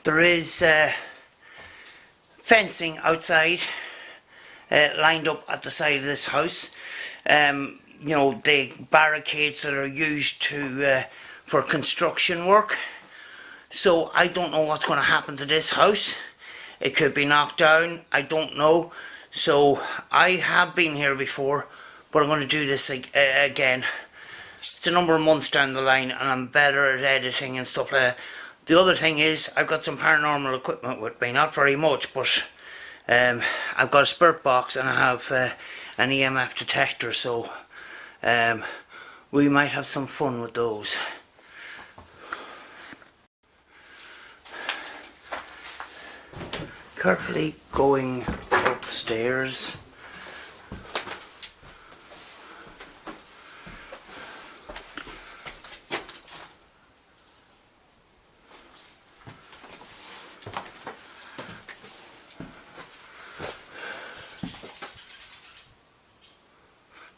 There is fencing outside, lined up at the side of this house. You know, the barricades that are used for construction work. So I don't know what's going to happen to this house. It could be knocked down, I don't know. So I have been here before, but I'm going to do this again. It's a number of months down the line and I'm better at editing and stuff like that. The other thing is, I've got some paranormal equipment with me, not very much, but I've got a spirit box and I have an EMF detector, so we might have some fun with those. Carefully going upstairs.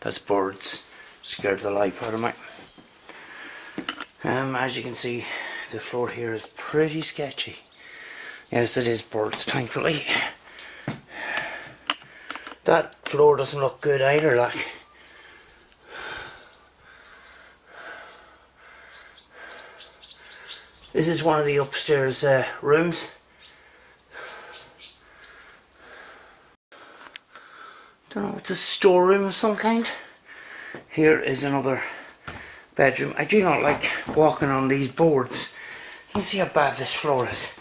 That's birds. Scared the life out of me. As you can see, the floor here is pretty sketchy. Yes, it is birds, thankfully. That floor doesn't look good either, like. This is one of the upstairs rooms. Don't know, it's a storeroom of some kind. Here is another bedroom. I do not like walking on these boards. You can see how bad this floor is.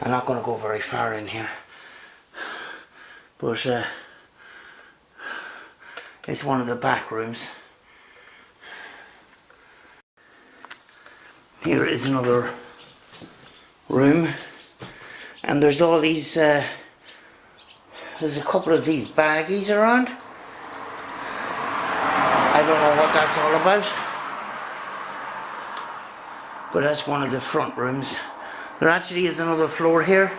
I'm not going to go very far in here, but it's one of the back rooms. Here is another room, and there's all these there's a couple of these baggies around. I don't know what that's all about, but that's one of the front rooms. There actually is another floor here.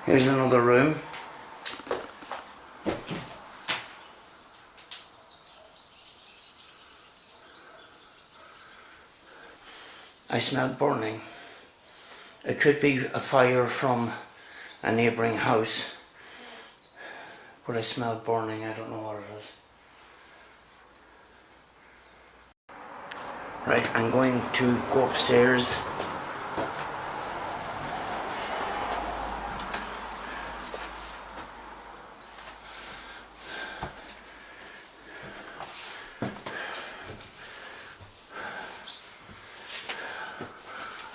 Here's another room. I smell burning. It could be a fire from a neighbouring house, but I smell burning. I don't know what it is. Right, I'm going to go upstairs.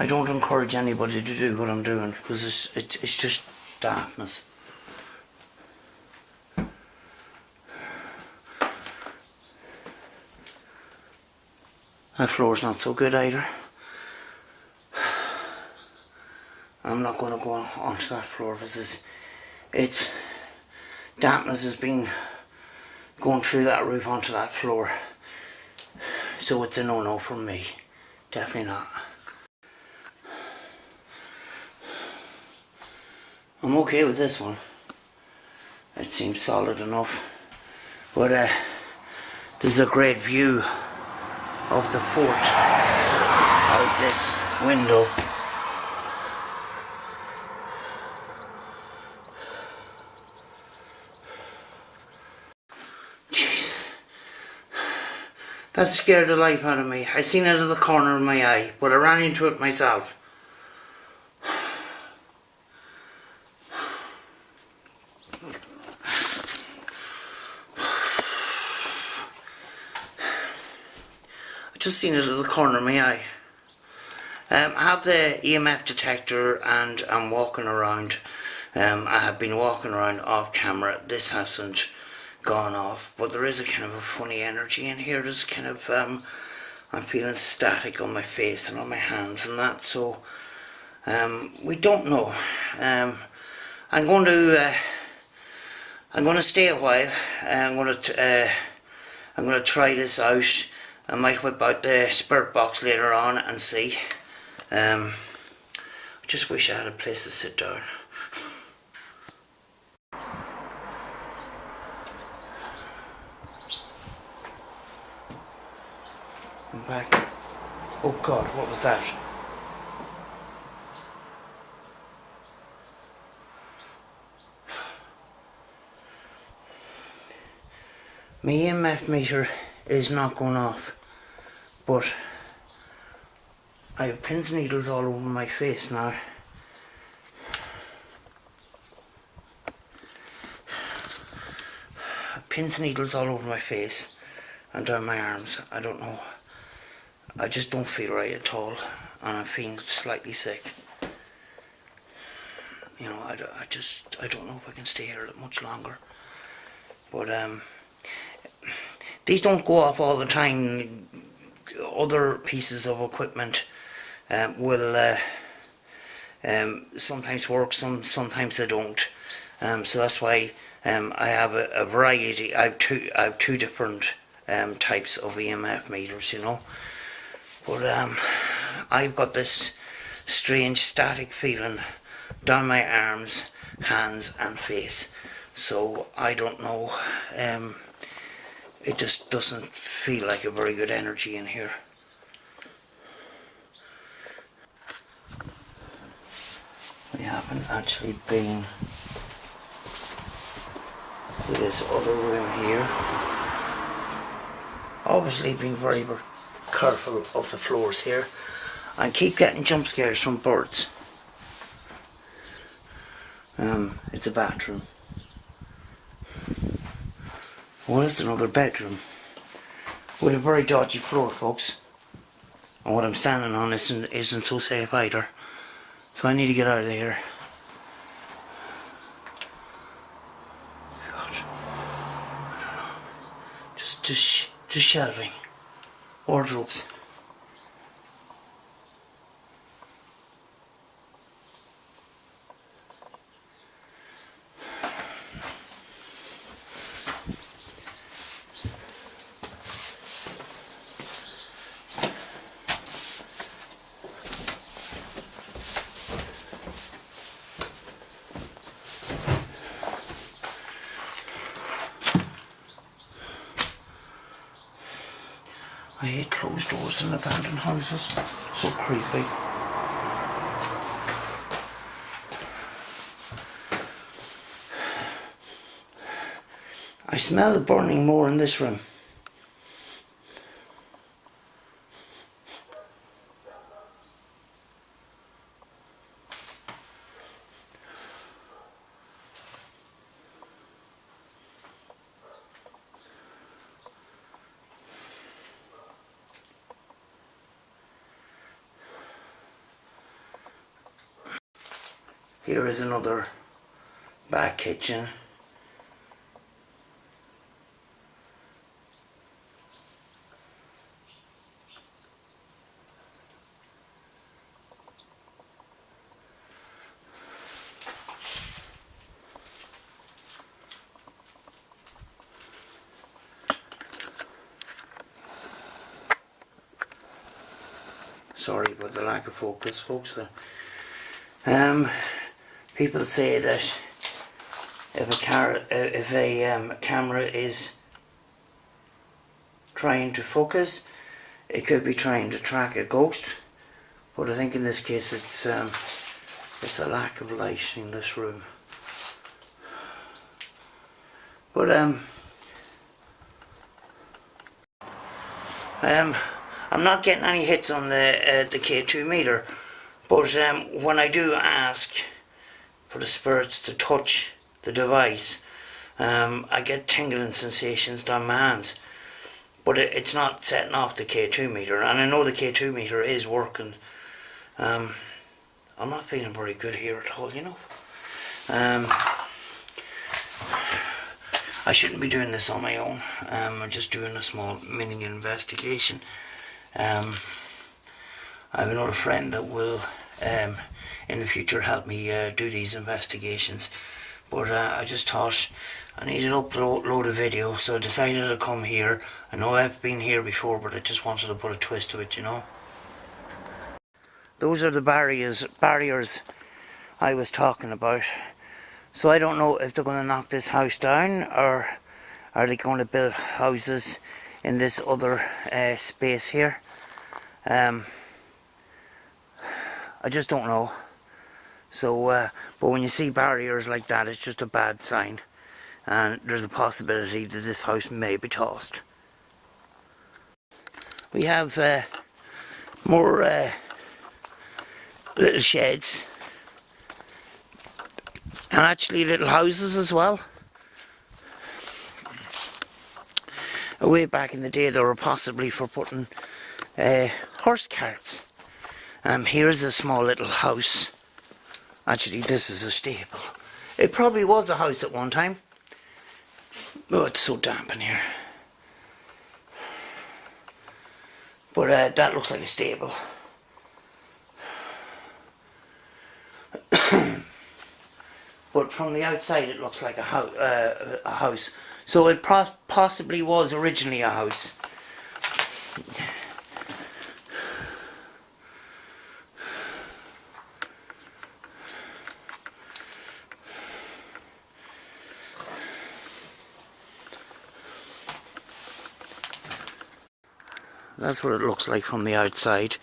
I don't encourage anybody to do what I'm doing because it's just daftness. That floor's not so good either. I'm not going to go onto that floor because it's dampness has been going through that roof onto that floor, so it's a no-no from me. Definitely not. I'm okay with this one. It seems solid enough, but there's a great view of the fort out this window. Jeez, that scared the life out of me. I seen it in the corner of my eye, but I ran into it myself. Just seen it at the corner of my eye. I have the EMF detector and I'm walking around. I have been walking around off camera. This hasn't gone off, but there is a kind of a funny energy in here. There's kind of I'm feeling static on my face and on my hands and that. So we don't know. I'm going to stay a while. I'm going to try this out. I might whip out the spirit box later on and see. I just wish I had a place to sit down. back. Oh God, what was that? My EMF meter is not going off, but I have pins and needles all over my face now. Pins and needles all over my face and down my arms. I don't know. I just don't feel right at all, and I'm feeling slightly sick. You know, I don't know if I can stay here much longer. But these don't go off all the time. Other pieces of equipment will sometimes work, sometimes they don't. So that's why I have a variety. I have two different types of EMF meters, you know. But I've got this strange static feeling down my arms, hands and face. So I don't know. It just doesn't feel like a very good energy in here. We haven't actually been to this other room here. Obviously being very careful of the floors here. I keep getting jump scares from birds. It's a bathroom. Well, it's another bedroom with a very dodgy floor, folks. And what I'm standing on isn't so safe either. So I need to get out of here. God, I don't know. Just shelving, wardrobes. I hate closed doors in abandoned houses. So creepy. I smell the burning more in this room. Here is another back kitchen. Sorry about the lack of focus, folks. People say that if a camera is trying to focus, it could be trying to track a ghost. But I think in this case it's a lack of light in this room. But I'm not getting any hits on the K2 meter. But when I do ask for the spirits to touch the device, I get tingling sensations down my hands. But it's not setting off the K2 meter, and I know the K2 meter is working. I'm not feeling very good here at all, you know. I shouldn't be doing this on my own. I'm just doing a small mini investigation. I have another friend that will in the future help me do these investigations, but I just thought I needed to upload a video, so I decided to come here. I know I've been here before, but I just wanted to put a twist to it, you know. Those are the barriers I was talking about. So I don't know if they're going to knock this house down, or are they going to build houses in this other space here. I just don't know. So, but when you see barriers like that, it's just a bad sign. And there's a possibility that this house may be tossed. We have more little sheds. And actually little houses as well. Way back in the day, they were possibly for putting horse carts. Here's a small little house. Actually, this is a stable. It probably was a house at one time. Oh, it's so damp in here. But that looks like a stable. But from the outside it looks like a house. So it possibly was originally a house. That's what it looks like from the outside.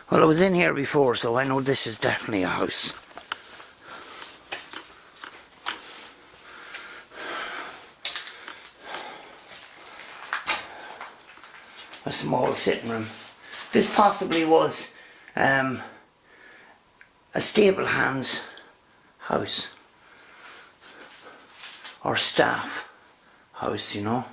Well, I was in here before, so I know this is definitely a house. A small sitting room. This possibly was a stable hand's house. Or staff house, you know.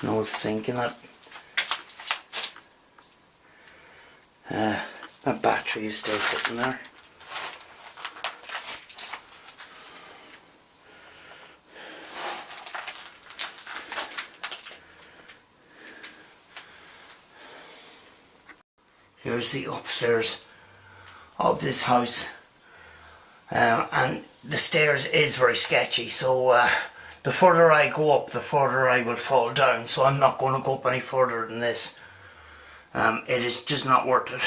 An old sink in that. That battery is still sitting there. Here's the upstairs of this house. And the stairs is very sketchy, so the further I go up, the further I will fall down, so I'm not going to go up any further than this. It is just not worth it.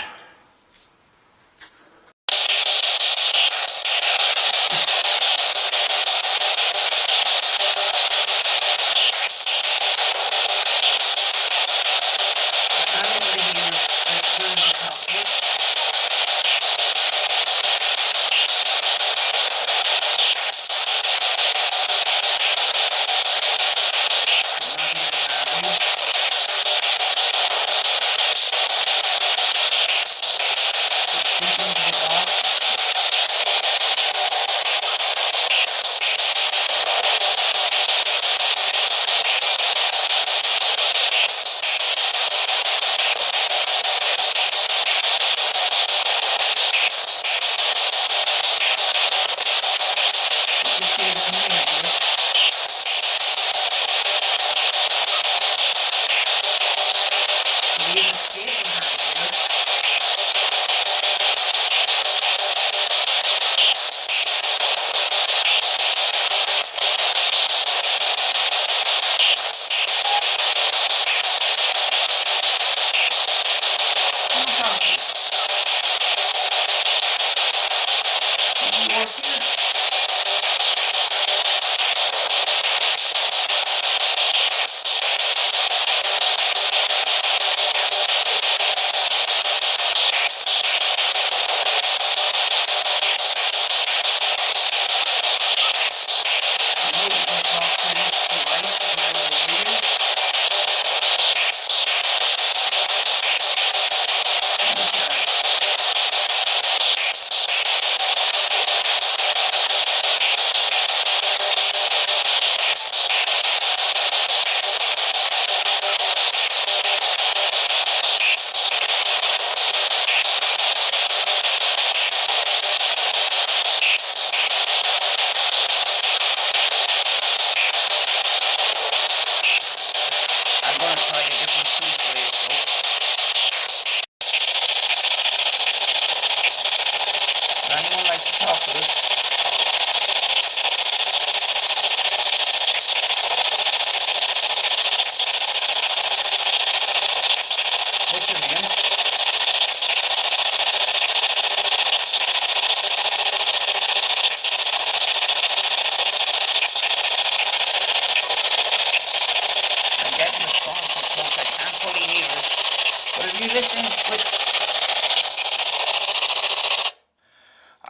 assisting with...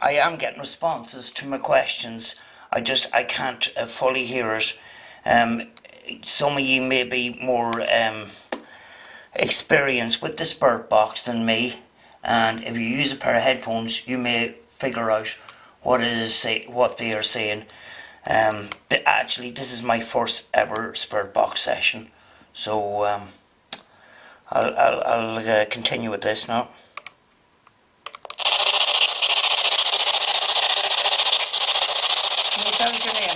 I am getting responses to my questions. I can't fully hear it. Some of you may be more experienced with the Spirit Box than me, and if you use a pair of headphones, you may figure out what they are saying. Actually, this is my first ever Spirit Box session, so I'll continue with this now. Can you tell us your name?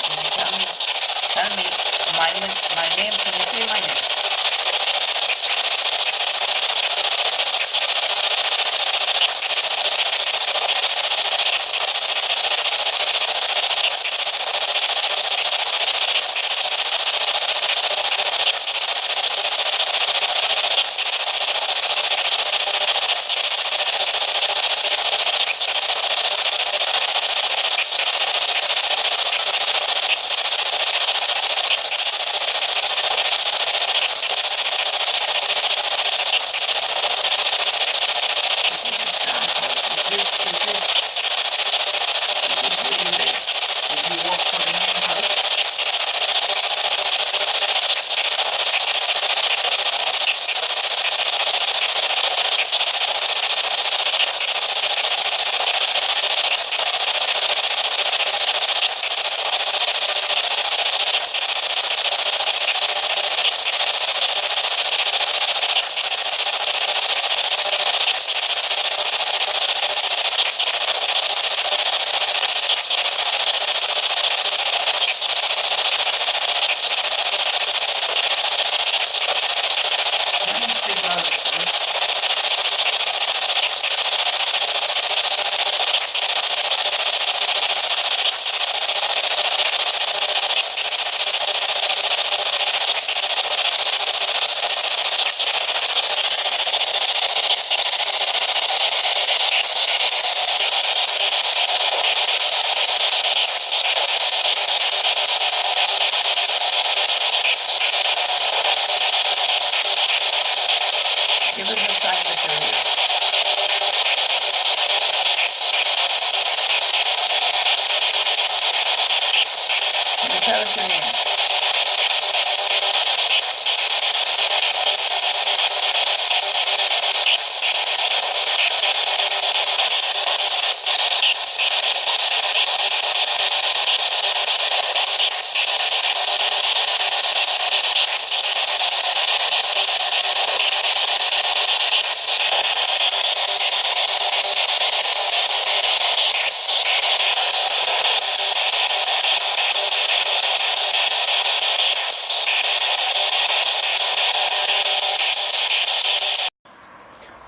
Can you tell me my name? Can you say my name? Give us a sign that you're here. Can you tell us your name?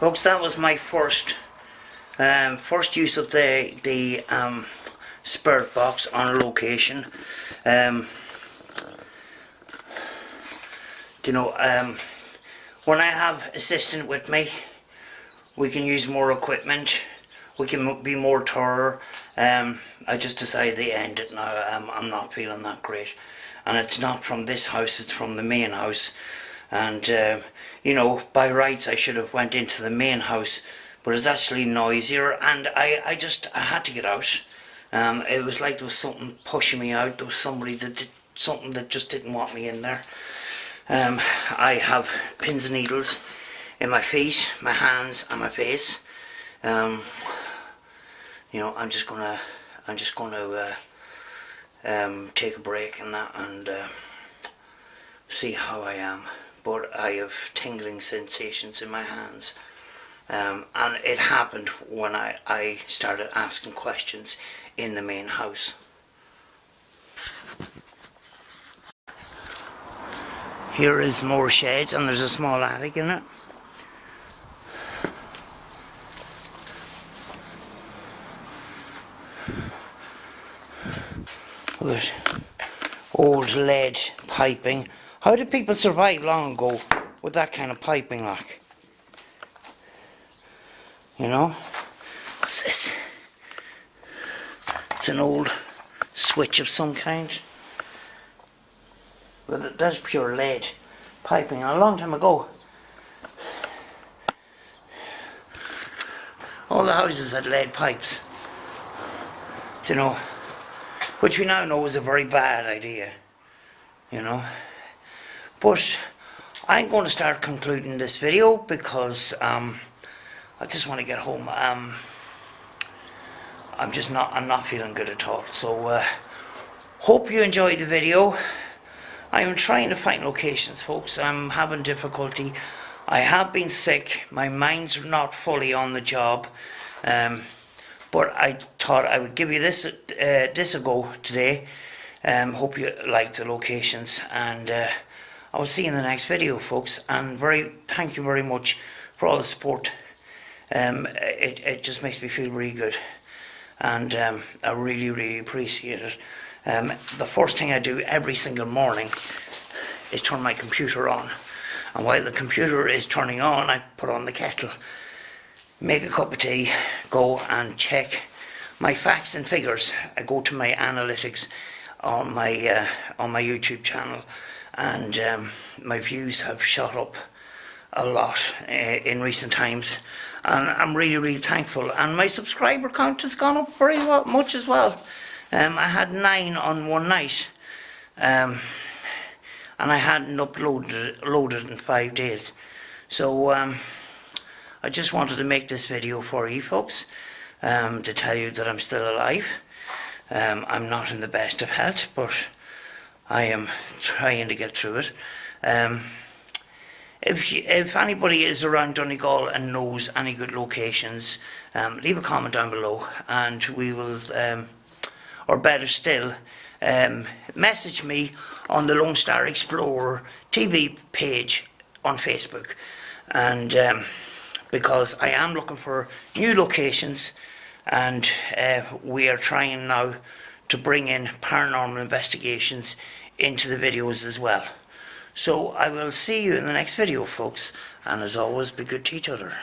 Folks, that was my first use of the Spirit Box on location. When I have assistant with me, we can use more equipment, we can be more thorough. I just decided to end it now. I'm not feeling that great, and it's not from this house, it's from the main house. And by rights I should have went into the main house, but it's actually noisier, and I had to get out. It was like there was something pushing me out. There was somebody that did something that just didn't want me in there. I have pins and needles in my feet, my hands and my face. I'm just gonna take a break and that, and see how I am. But I have tingling sensations in my hands, and it happened when I started asking questions in the main house. Here is more sheds, and there's a small attic in it. With old lead piping. How did people survive long ago? with that kind of piping, like. You know? What's this? It's an old switch of some kind. But that's pure lead piping a long time ago. All the houses had lead pipes. You know, which we now know is a very bad idea. You know. But I'm going to start concluding this video because I just want to get home. I'm not feeling good at all. So hope you enjoyed the video. I am trying to find locations, folks. I'm having difficulty. I have been sick. My mind's not fully on the job. But I thought I would give you this a go today. Hope you like the locations, and I will see you in the next video, folks. And thank you very much for all the support. It just makes me feel really good, and I really appreciate it. The first thing I do every single morning is turn my computer on, and while the computer is turning on, I put on the kettle, make a cup of tea, go and check my facts and figures. I go to my analytics on my YouTube channel, and my views have shot up a lot in recent times, and I'm really thankful. And my subscriber count has gone up very much as well. I had 9 on one night, and I hadn't loaded in 5 days. So I just wanted to make this video for you folks, to tell you that I'm still alive. I'm not in the best of health, but I am trying to get through it. If anybody is around Donegal and knows any good locations, leave a comment down below, and we will, or better still, message me on the Lone Star Explorer TV page on Facebook, and because I am looking for new locations, and we are trying now to bring in paranormal investigations into the videos as well. So I will see you in the next video, folks, and as always, be good to each other.